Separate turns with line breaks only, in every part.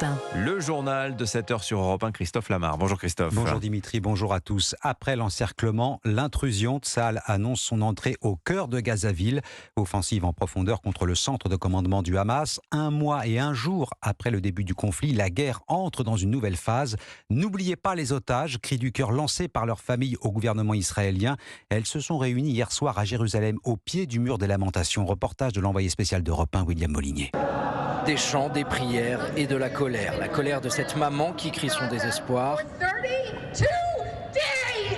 Europe 1.
Le journal de 7h sur Europe 1, Christophe Lamar. Bonjour Christophe.
Bonjour Dimitri, bonjour à tous. Après l'encerclement, l'intrusion, Tsahal annonce son entrée au cœur de Gazaville. Offensive en profondeur contre le centre de commandement du Hamas. 1 mois et 1 jour après le début du conflit, la guerre entre dans une nouvelle phase. N'oubliez pas les otages, cri du cœur lancé par leurs familles au gouvernement israélien. Elles se sont réunies hier soir à Jérusalem, au pied du mur des lamentations. Reportage de l'envoyé spécial d'Europe 1, William Molinier.
Des chants, des prières et de la colère. La colère de cette maman qui crie son désespoir.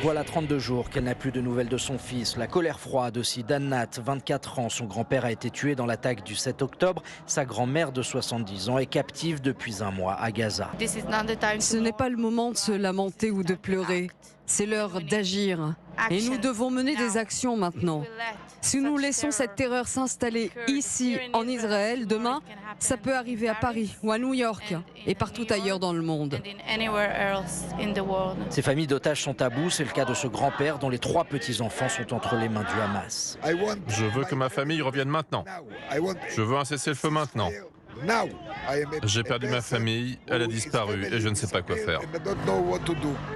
Voilà 32 jours qu'elle n'a plus de nouvelles de son fils. La colère froide aussi d'Annat, 24 ans. Son grand-père a été tué dans l'attaque du 7 octobre. Sa grand-mère de 70 ans est captive depuis 1 mois à Gaza.
Ce n'est pas le moment de se lamenter ou de pleurer. C'est l'heure d'agir. Et nous devons mener des actions maintenant. Si nous laissons cette terreur s'installer ici, en Israël, demain, ça peut arriver à Paris ou à New York et partout ailleurs dans le monde.
Ces familles d'otages sont à bout. C'est le cas de ce grand-père dont les 3 petits-enfants sont entre les mains du Hamas.
Je veux que ma famille revienne maintenant. Je veux un cessez-le-feu maintenant. J'ai perdu ma famille, elle a disparu et je ne sais pas quoi faire.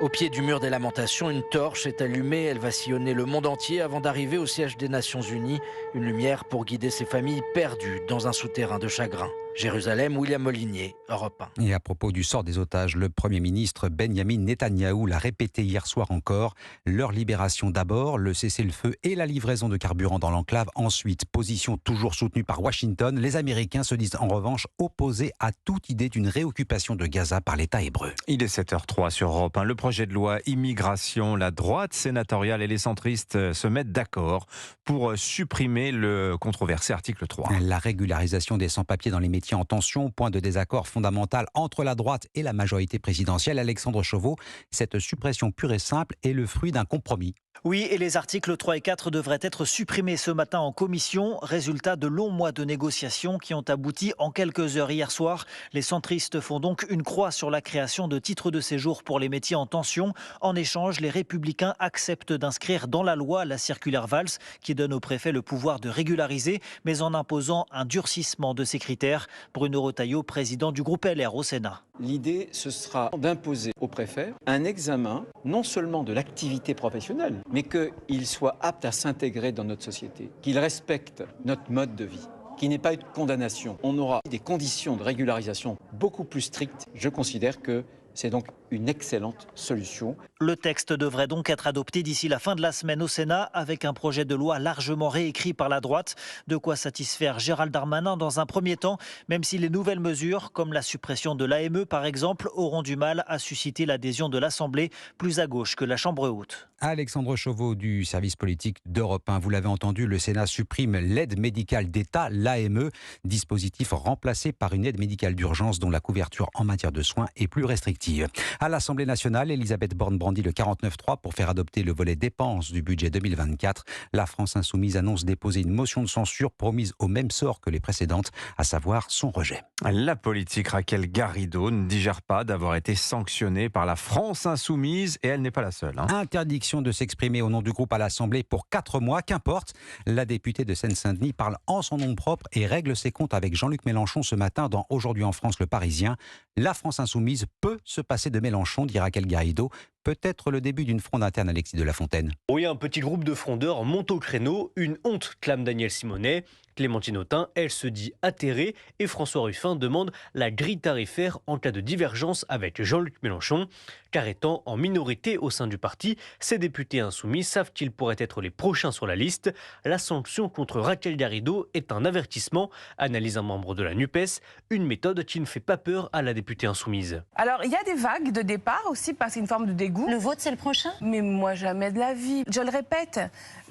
Au pied du mur des lamentations, une torche est allumée. Elle va sillonner le monde entier avant d'arriver au siège des Nations Unies. Une lumière pour guider ces familles perdues dans un souterrain de chagrin. Jérusalem, William Molinier, Europe 1.
Et à propos du sort des otages, le Premier ministre Benyamin Netanyahou l'a répété hier soir encore. Leur libération d'abord, le cessez-le-feu et la livraison de carburant dans l'enclave ensuite. Position toujours soutenue par Washington. Les Américains se disent en revanche opposés à toute idée d'une réoccupation de Gaza par l'État hébreu.
Il est 7h03 sur Europe 1. Le projet de loi immigration, la droite sénatoriale et les centristes se mettent d'accord pour supprimer le controversé article 3.
La régularisation des sans-papiers dans les métiers en tension, point de désaccord fondamental entre la droite et la majorité présidentielle. Alexandre Chauveau, cette suppression pure et simple est le fruit d'un compromis.
Oui, et les articles 3 et 4 devraient être supprimés ce matin en commission. Résultat de longs mois de négociations qui ont abouti en quelques heures hier soir. Les centristes font donc une croix sur la création de titres de séjour pour les métiers en tension. En échange, les Républicains acceptent d'inscrire dans la loi la circulaire Valls qui donne au préfet le pouvoir de régulariser, mais en imposant un durcissement de ces critères. Bruno Retailleau, président du groupe LR au Sénat.
L'idée, ce sera d'imposer au préfet un examen non seulement de l'activité professionnelle, mais qu'il soit apte à s'intégrer dans notre société, qu'il respecte notre mode de vie, qu'il n'ait pas eu de condamnation. On aura des conditions de régularisation beaucoup plus strictes. Je considère que c'est donc une excellente solution.
Le texte devrait donc être adopté d'ici la fin de la semaine au Sénat avec un projet de loi largement réécrit par la droite. De quoi satisfaire Gérald Darmanin dans un premier temps, même si les nouvelles mesures, comme la suppression de l'AME par exemple, auront du mal à susciter l'adhésion de l'Assemblée, plus à gauche que la Chambre haute.
Alexandre Chauveau du service politique d'Europe 1. Vous l'avez entendu, le Sénat supprime l'aide médicale d'État, l'AME, dispositif remplacé par une aide médicale d'urgence dont la couverture en matière de soins est plus restrictive. À l'Assemblée nationale, Elisabeth Borne brandit le 49.3 pour faire adopter le volet dépenses du budget 2024. La France insoumise annonce déposer une motion de censure promise au même sort que les précédentes, à savoir son rejet.
La politique Raquel Garrido ne digère pas d'avoir été sanctionnée par la France insoumise et elle n'est pas la seule.
Interdiction de s'exprimer au nom du groupe à l'Assemblée pour 4 mois, qu'importe. La députée de Seine-Saint-Denis parle en son nom propre et règle ses comptes avec Jean-Luc Mélenchon ce matin dans Aujourd'hui en France, Le Parisien. La France insoumise peut se passer de Mélenchon, dit Raquel Garrido. Peut-être le début d'une fronde interne, Alexis de la Fontaine.
Oui, un petit groupe de frondeurs monte au créneau. Une honte, clame Daniel Simonet. Clémentine Autain, elle se dit atterrée et François Ruffin demande la grille tarifaire en cas de divergence avec Jean-Luc Mélenchon. Car étant en minorité au sein du parti, ces députés insoumis savent qu'ils pourraient être les prochains sur la liste. La sanction contre Raquel Garrido est un avertissement, analyse un membre de la NUPES, une méthode qui ne fait pas peur à la députée insoumise.
Alors, il y a des vagues de départ aussi, parce qu'il y a une forme de dégoût.
Le vote, c'est le prochain ?
Mais moi, jamais de la vie. Je le répète,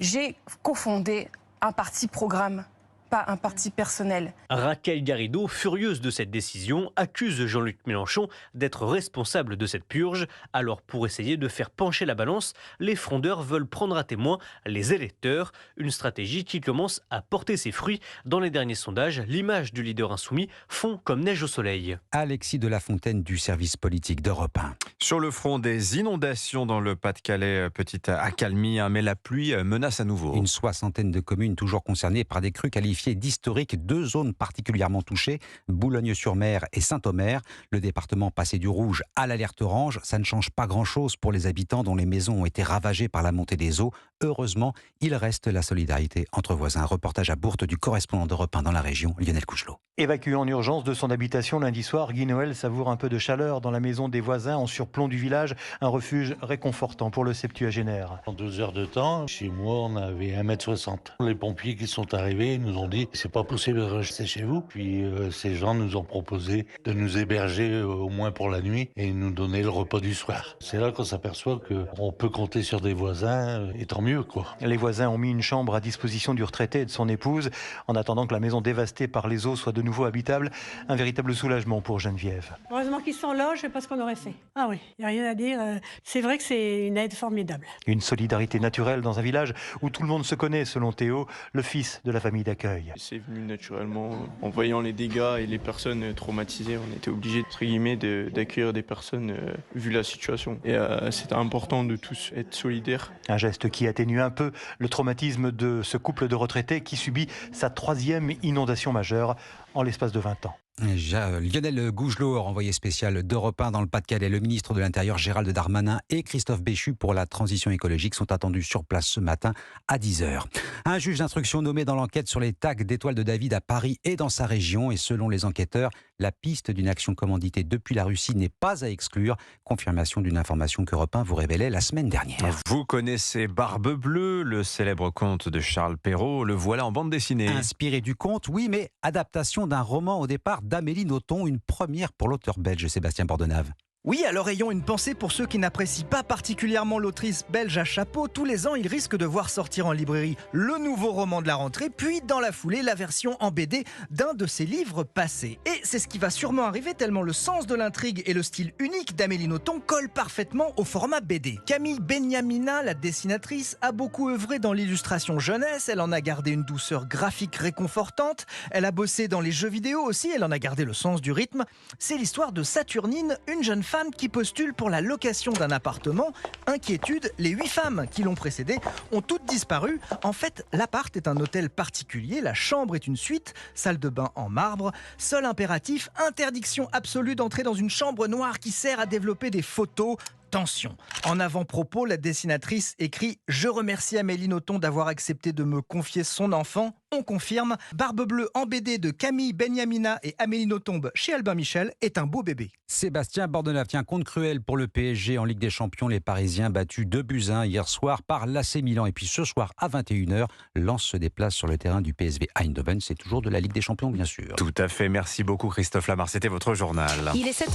j'ai cofondé un parti programme, pas un parti personnel.
Raquel Garrido, furieuse de cette décision, accuse Jean-Luc Mélenchon d'être responsable de cette purge. Alors pour essayer de faire pencher la balance, les frondeurs veulent prendre à témoin les électeurs. Une stratégie qui commence à porter ses fruits. Dans les derniers sondages, l'image du leader insoumis fond comme neige au soleil.
Alexis de la Fontaine du service politique d'Europe 1.
Sur le front des inondations dans le Pas-de-Calais, petite accalmie, mais la pluie menace à nouveau.
Une 60aine de communes toujours concernées par des crues qualifiées qualifiées d'historiques 2 zones particulièrement touchées, Boulogne-sur-Mer et Saint-Omer. Le département passé du rouge à l'alerte orange. Ça ne change pas grand-chose pour les habitants dont les maisons ont été ravagées par la montée des eaux. Heureusement, il reste la solidarité entre voisins. Un reportage à Bourte du correspondant d'Europe 1 dans la région, Lionel Couchelot.
Évacué en urgence de son habitation lundi soir, Guy Noël savoure un peu de chaleur dans la maison des voisins en surplomb du village. Un refuge réconfortant pour le septuagénaire.
En 2 heures de temps, chez moi, on avait 1,60 m. Les pompiers qui sont arrivés nous ont dit « c'est pas possible de rester chez vous ». Puis ces gens nous ont proposé de nous héberger au moins pour la nuit et nous donner le repas du soir. C'est là qu'on s'aperçoit qu'on peut compter sur des voisins et tant mieux, quoi.
Les voisins ont mis une chambre à disposition du retraité et de son épouse en attendant que la maison dévastée par les eaux soit de nouveau habitable. Un véritable soulagement pour Geneviève.
Heureusement qu'ils sont là, je ne sais pas ce qu'on aurait fait. Ah oui, il n'y a rien à dire. C'est vrai que c'est une aide formidable.
Une solidarité naturelle dans un village où tout le monde se connaît, selon Théo, le fils de la famille d'accueil.
C'est venu naturellement. En voyant les dégâts et les personnes traumatisées, on était obligés, entre guillemets, d'accueillir des personnes vu la situation. Et c'était important de tous être solidaires.
Un geste qui atténue un peu le traumatisme de ce couple de retraités qui subit sa 3e inondation majeure en l'espace de 20 ans.
Lionel Couchelot, envoyé spécial d'Europe 1 dans le Pas-de-Calais. Le ministre de l'Intérieur Gérald Darmanin et Christophe Béchu pour la transition écologique sont attendus sur place ce matin à 10h. Un juge d'instruction nommé dans l'enquête sur les tags d'Étoile de David à Paris et dans sa région. Et selon les enquêteurs, la piste d'une action commanditée depuis la Russie n'est pas à exclure. Confirmation d'une information qu'Europe 1 vous révélait la semaine dernière.
Vous connaissez Barbe Bleue, le célèbre conte de Charles Perrault. Le voilà en bande dessinée.
Inspiré du conte, oui, mais adaptation d'un roman au départ d'Amélie Nothomb, une première pour l'auteur belge Sébastien Bordenave.
Oui, alors ayons une pensée pour ceux qui n'apprécient pas particulièrement l'autrice belge à chapeau. Tous les ans, ils risquent de voir sortir en librairie le nouveau roman de la rentrée, puis dans la foulée, la version en BD d'un de ses livres passés. Et c'est ce qui va sûrement arriver tellement le sens de l'intrigue et le style unique d'Amélie Nothomb collent parfaitement au format BD. Camille Benyamina, la dessinatrice, a beaucoup œuvré dans l'illustration jeunesse. Elle en a gardé une douceur graphique réconfortante. Elle a bossé dans les jeux vidéo aussi. Elle en a gardé le sens du rythme. C'est l'histoire de Saturnine, une jeune femme qui postule pour la location d'un appartement. Inquiétude, les 8 femmes qui l'ont précédée ont toutes disparu. En fait, l'appart est un hôtel particulier, la chambre est une suite, salle de bain en marbre. Seul impératif, interdiction absolue d'entrer dans une chambre noire qui sert à développer des photos. Tension. En avant-propos, la dessinatrice écrit « Je remercie Amélie Nothomb d'avoir accepté de me confier son enfant ». On confirme, Barbe Bleue en BD de Camille Benyamina et Amélie Nothomb chez Albin Michel est un beau bébé.
Sébastien Bordenave, tiens, compte cruel pour le PSG en Ligue des Champions. Les Parisiens battus 2-1 hier soir par l'AC Milan. Et puis ce soir à 21h, Lens se déplace sur le terrain du PSV Eindhoven. C'est toujours de la Ligue des Champions, bien sûr.
Tout à fait. Merci beaucoup Christophe Lamar. C'était votre journal.
Il est 7h.